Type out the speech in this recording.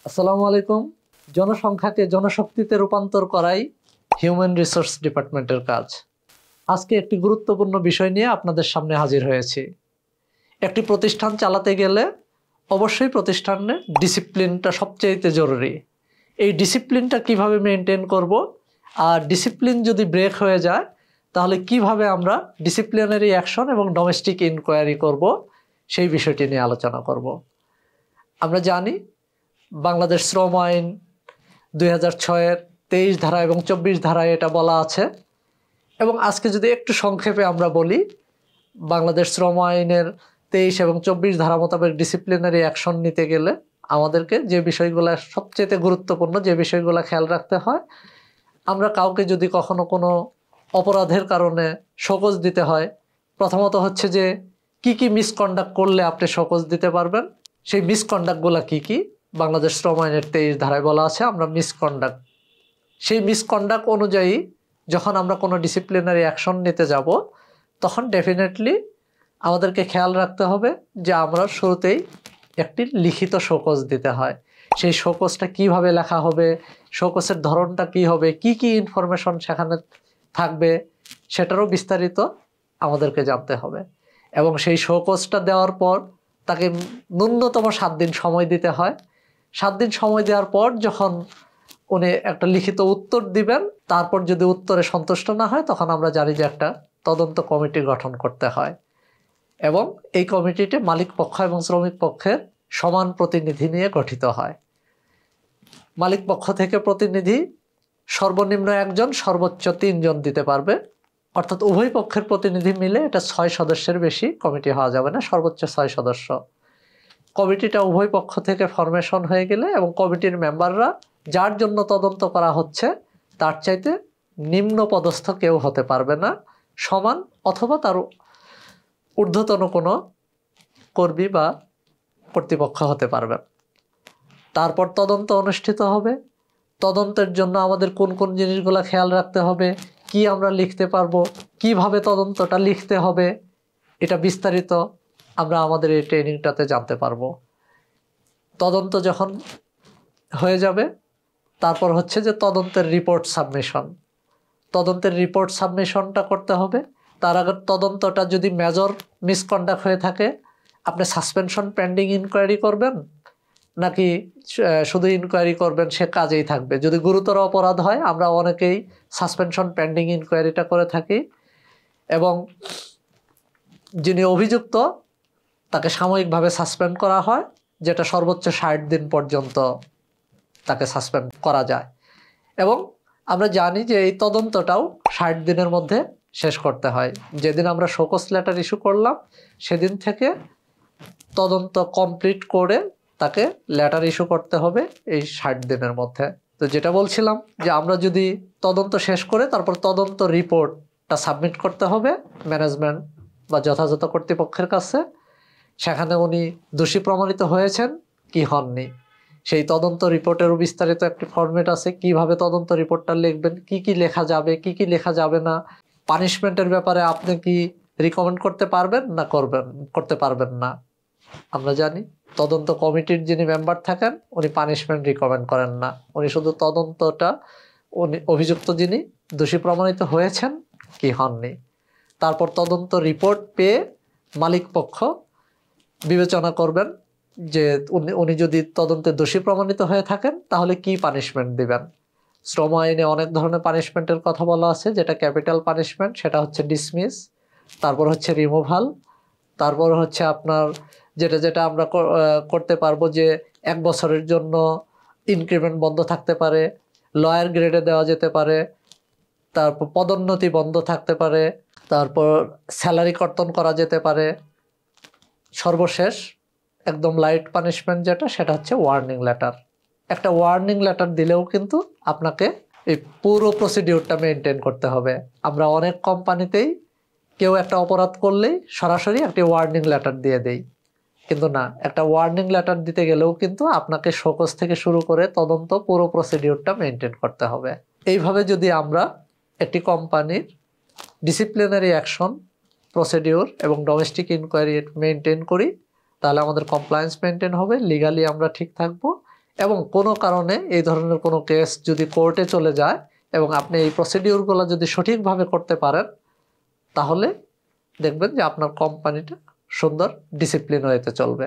আসসালামু আলাইকুম। জনসংখ্যাকে জনশক্তিতে রূপান্তর করাই হিউম্যান রিসোর্স ডিপার্টমেন্টের কাজ। আজকে একটি গুরুত্বপূর্ণ বিষয় নিয়ে আপনাদের সামনে হাজির হয়েছি। একটি প্রতিষ্ঠান চালাতে গেলে অবশ্যই প্রতিষ্ঠানের ডিসিপ্লিনটা সবচেয়ে জরুরি। এই ডিসিপ্লিনটা কিভাবে মেনটেন করব, আর ডিসিপ্লিন যদি ব্রেক হয়ে যায় তাহলে কিভাবে আমরা ডিসিপ্লিনারি অ্যাকশন এবং ডোমেস্টিক ইনকোয়ারি করব, সেই বিষয়টি নিয়ে আলোচনা করব। আমরা জানি বাংলাদেশ শ্রম আইন 2006-এর 23 ধারা এবং 24 ধারায় এটা বলা আছে। এবং আজকে যদি একটু সংক্ষেপে আমরা বলি, বাংলাদেশ শ্রম আইনের 23 এবং 24 ধারা মোতাবেক ডিসিপ্লিনারি অ্যাকশন নিতে গেলে আমাদেরকে যে বিষয়গুলো সবচেয়ে গুরুত্বপূর্ণ, যে বিষয়গুলো খেয়াল রাখতে হয়, আমরা কাউকে যদি কখনো কোনো অপরাধের কারণে শোকজ দিতে হয়, প্রথমত হচ্ছে যে কি মিসকন্ডাক্ট করলে আপনি শোকজ দিতে পারবেন, সেই মিসকন্ডাক্টগুলো কি বাংলাদেশ শ্রম আইনের 23 ধারায় বলা আছে। আমরা মিসকন্ডাক্ট, সেই মিসকন্ডাক্ট অনুযায়ী যখন আমরা কোনো ডিসিপ্লিনারি অ্যাকশন নিতে যাব, তখন ডেফিনেটলি আমাদেরকে খেয়াল রাখতে হবে যে আমরা শুরুতেই একটি লিখিত শোকজ দিতে হয়। সেই শোকজটা কিভাবে লেখা হবে, শোকজের ধরনটা কি হবে, কি ইনফরমেশন সেখানে থাকবে, সেটারও বিস্তারিত আমাদেরকে জানতে হবে। এবং সেই শোকজটা দেওয়ার পর তাকে ন্যূনতম 7 দিন সময় দিতে হয়। 7 দিন সময় দেওয়ার পর যখন উনি একটা লিখিত উত্তর দিবেন, তারপর যদি উত্তরে সন্তুষ্ট না হয়, তখন আমরা জানি যে একটা তদন্ত কমিটি গঠন করতে হয়। এবং এই কমিটিতে মালিক পক্ষ এবং শ্রমিক পক্ষের সমান প্রতিনিধি নিয়ে গঠিত হয়। মালিক পক্ষ থেকে প্রতিনিধি সর্বনিম্ন 1 জন, সর্বোচ্চ 3 জন দিতে পারবে। অর্থাৎ উভয় পক্ষের প্রতিনিধি মিলে এটা 6 সদস্যের বেশি কমিটি হওয়া যাবে না, সর্বোচ্চ 6 সদস্য। কমিটিটা উভয় পক্ষ থেকে ফরমেশন হয়ে গেলে এবং কমিটির মেম্বাররা যার জন্য তদন্ত করা হচ্ছে তার চাইতে নিম্ন পদস্থ কেউ হতে পারবে না, সমান অথবা তার ঊর্ধ্বতন কোনো কর্মী বা কর্তৃপক্ষ হতে পারবে। তারপর তদন্ত অনুষ্ঠিত হবে। তদন্তের জন্য আমাদের কোন কোন জিনিসগুলো খেয়াল রাখতে হবে, কি আমরা লিখতে পারবো, কিভাবে তদন্তটা লিখতে হবে, এটা বিস্তারিত আমরা আমাদের এই ট্রেনিংটাতে জানতে পারবো। তদন্ত যখন হয়ে যাবে, তারপর হচ্ছে যে তদন্তের রিপোর্ট সাবমিশন। তদন্তের রিপোর্ট সাবমিশনটা করতে হবে। তার আগে তদন্তটা যদি মেজর মিসকন্ডাক্ট হয়ে থাকে, আপনি সাসপেনশন পেন্ডিং ইনকোয়ারি করবেন নাকি শুধু ইনকোয়ারি করবেন, সে কাজেই থাকবে। যদি গুরুতর অপরাধ হয়, আমরা অনেকেই সাসপেনশন পেন্ডিং ইনকোয়ারিটা করে থাকি এবং যিনি অভিযুক্ত তাকে সাময়িকভাবে সাসপেন্ড করা হয়, যেটা সর্বোচ্চ 60 দিন পর্যন্ত তাকে সাসপেন্ড করা যায়। এবং আমরা জানি যে এই তদন্তটাও 60 দিনের মধ্যে শেষ করতে হয়। যেদিন আমরা শোকজ লেটার ইস্যু করলাম, সেদিন থেকে তদন্ত কমপ্লিট করে তাকে লেটার ইস্যু করতে হবে এই 60 দিনের মধ্যে। তো যেটা বলছিলাম যে আমরা যদি তদন্ত শেষ করে তারপর তদন্ত রিপোর্টটা সাবমিট করতে হবে ম্যানেজমেন্ট বা যথাযথ কর্তৃপক্ষের কাছে। সেখানে উনি দোষী প্রমাণিত হয়েছেন কি হননি, সেই তদন্ত রিপোর্টেরও বিস্তারিত একটি ফরম্যাট আছে, কিভাবে তদন্ত রিপোর্টটা লিখবেন, কি লেখা যাবে, কি লেখা যাবে না, পানিশমেন্টের ব্যাপারে আপনি কি রিকমেন্ড করতে পারবেন না করতে পারবেন না। আমরা জানি তদন্ত কমিটির যিনি মেম্বার থাকেন উনি পানিশমেন্ট রিকমেন্ড করেন না, উনি শুধু তদন্তটা উনি অভিযুক্ত যিনি দোষী প্রমাণিত হয়েছেন কি হননি। তারপর তদন্ত রিপোর্ট পেয়ে মালিক পক্ষ বিবেচনা করবেন যে উনি যদি তদন্তে দোষী প্রমাণিত হয়ে থাকেন তাহলে কি পানিশমেন্ট দিবেন। শ্রম আইনে অনেক ধরনের পানিশমেন্টের কথা বলা আছে, যেটা ক্যাপিটাল পানিশমেন্ট, সেটা হচ্ছে ডিসমিস, তারপর হচ্ছে রিমুভাল, তারপর হচ্ছে আপনার যেটা আমরা করতে পারবো যে 1 বছরের জন্য ইনক্রিমেন্ট বন্ধ থাকতে পারে, লয়ার গ্রেডে দেওয়া যেতে পারে, তারপর পদোন্নতি বন্ধ থাকতে পারে, তারপর স্যালারি কর্তন করা যেতে পারে। সর্বশেষ একদম লাইট পানিশমেন্ট যেটা, সেটা হচ্ছে ওয়ার্নিং লেটার। একটা ওয়ার্নিং লেটার দিলেও কিন্তু আপনাকে এই পুরো প্রসিডিউরটা মেনটেন করতে হবে। আমরা অনেক কোম্পানিতেই কেউ একটা অপরাধ করলেই সরাসরি একটি ওয়ার্নিং লেটার দিয়ে দেই, কিন্তু না, একটা ওয়ার্নিং লেটার দিতে গেলেও কিন্তু আপনাকে শোকজ থেকে শুরু করে তদন্ত পুরো প্রসিডিউরটা মেনটেন করতে হবে। এইভাবে যদি আমরা একটি কোম্পানির ডিসিপ্লিনারি অ্যাকশন, প্রসিডিউর এবং ডোমেস্টিক ইনকোয়ারি মেনটেন করি, তাহলে আমাদের কমপ্লায়েন্স মেনটেন হবে, লিগালি আমরা ঠিক থাকবো এবং কোনো কারণে এই ধরনের কোনো কেস যদি কোর্টে চলে যায় এবং আপনি এই প্রসিডিউরগুলো যদি সঠিকভাবে করতে পারেন, তাহলে দেখবেন যে আপনার কোম্পানিটা সুন্দর ডিসিপ্লিন ওয়েতে চলবে।